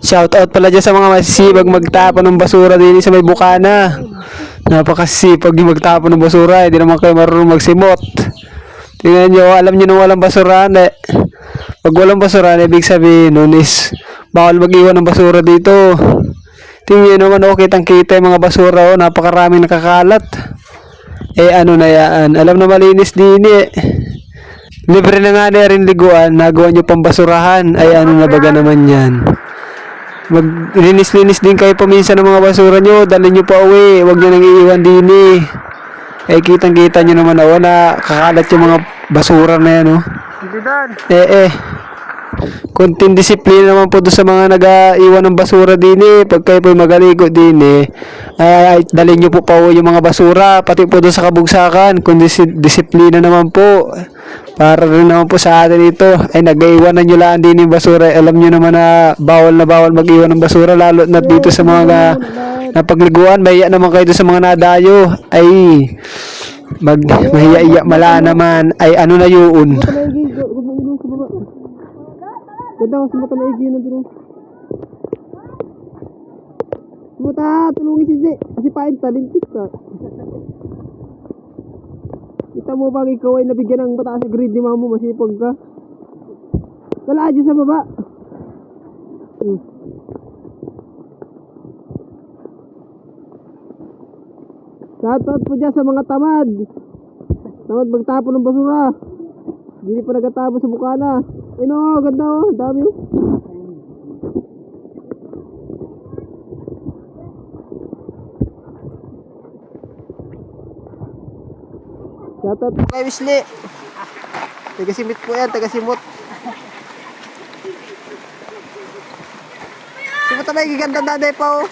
Shoutout pala dyan sa mga masisibag magtapon ng basura din sa may bukana. Napakasipag yung magtapon ng basura. Hindi naman kayo marunong magsimot. Tingnan nyo, alam nyo nung walang basurahan eh. Pag walang basurahan, ibig sabihin nun is bawal mag-iwan ng basura dito. Tingnan nyo naman, kitang kita yung mga basura. Napakaraming nakakalat. Ano na yan? Alam na malinis din eh. Libre na nga na rin liguan. Nagawa nyo pang basurahan. Ano na baga naman yan. Maglinis-linis din kayo paminsan ng mga basura nyo. Dali nyo pa uwi. Huwag nyo nang iiwan din eh. Kitang-kita nyo naman na kakalat yung mga basura na yan Hindi dan. Kunting disiplina naman po doon sa mga nag-iwan ng basura din eh. Pag kayo po magaligo din eh, dalhin nyo po pa yung mga basura, pati po doon sa kabugsakan. Kung disiplina naman po, para rin naman po sa atin ito, nag-iwan na nyo lang din yung basura. Alam nyo naman na bawal mag-iwan ng basura, lalo na dito sa mga napagliguan. Mahiya naman kayo doon sa mga nadayo. Mahiya-iya mala naman. Ano na yun? Ganda ko, sumata na igi na dito. Sumata, tulungin si Zé. Kasi pain, talintik ka. Kita mo bang ikaw ay nabigyan ng mataas na grade ni mama mo, masipag ka? Wala dyan sa baba. Shoutout po dyan sa mga tamad. Tamad magtapon ng basura. Hindi pa nagatapon sa bukana. Ganda dami Shoutout po kay Wisli. Taga-simit po yan, taga-simot. Simot na may gigandang daday pa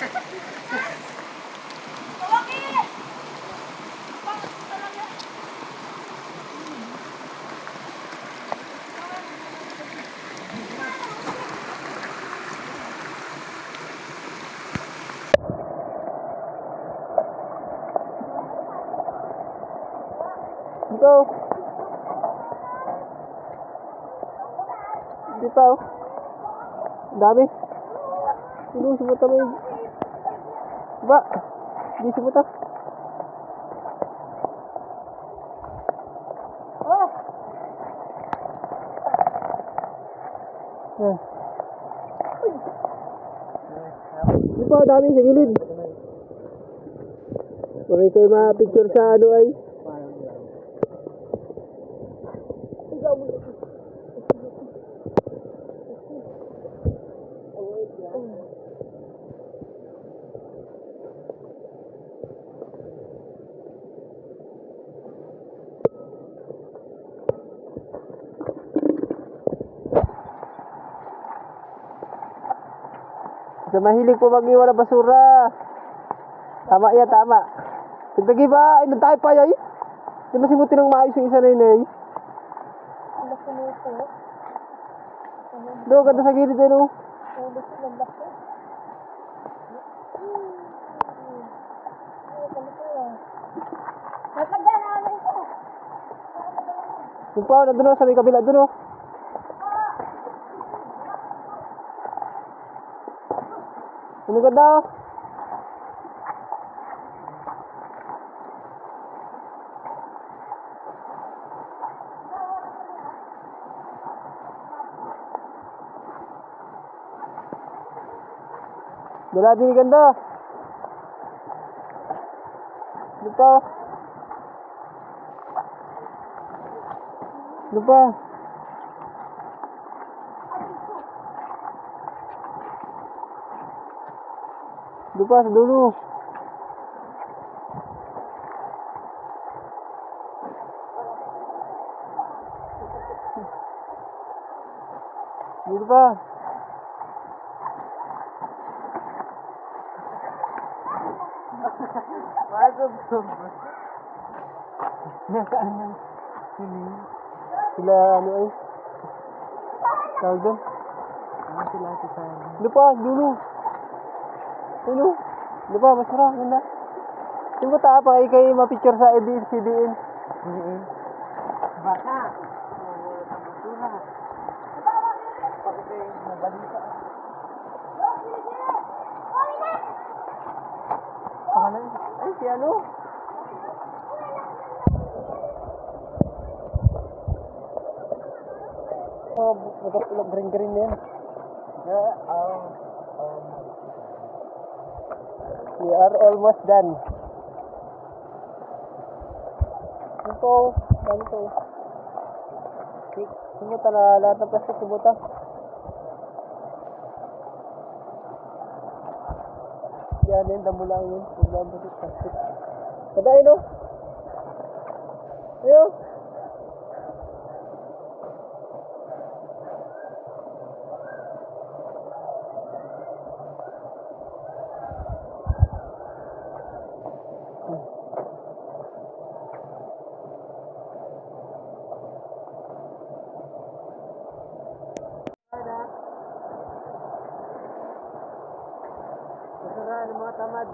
Dito. Dito. Dami. Sino sumuta mo yung... Ba? Di sumuta. Dito, dami sa gilid. Huwag kayo ma-picture sa ay. Sa mahilig po mag-iwan ng basura. Tama yan, tama. Tagtagi ba? Nagtayo pa yay. Di ba simutin ng maayos yung isa na yun eh. Do, ganda sa gilid eh no. Yung pa, nandun sa may kabila doon oh. Ano ganda oh. Dala din ganda. Lupa. Lupa. Lupa sa dulo. Lupa. Sila ano ay tawag doon? Sila si Sally. Lupa, dulo. Ano? Lupa, masara, ganda. Yung bata pa kayo mapicture sa ABS-CBN. Bata. Basura. Bakit kayo mabalita? si ano? Oh, magkapulog green na yan. We are almost done. Ito, ganito. Sumuta na lahat ng plastic, sumuta. Yan yun, damo lang yun. Damo ng plastic. Padain no? Ayun. Masarap ng mga tamad.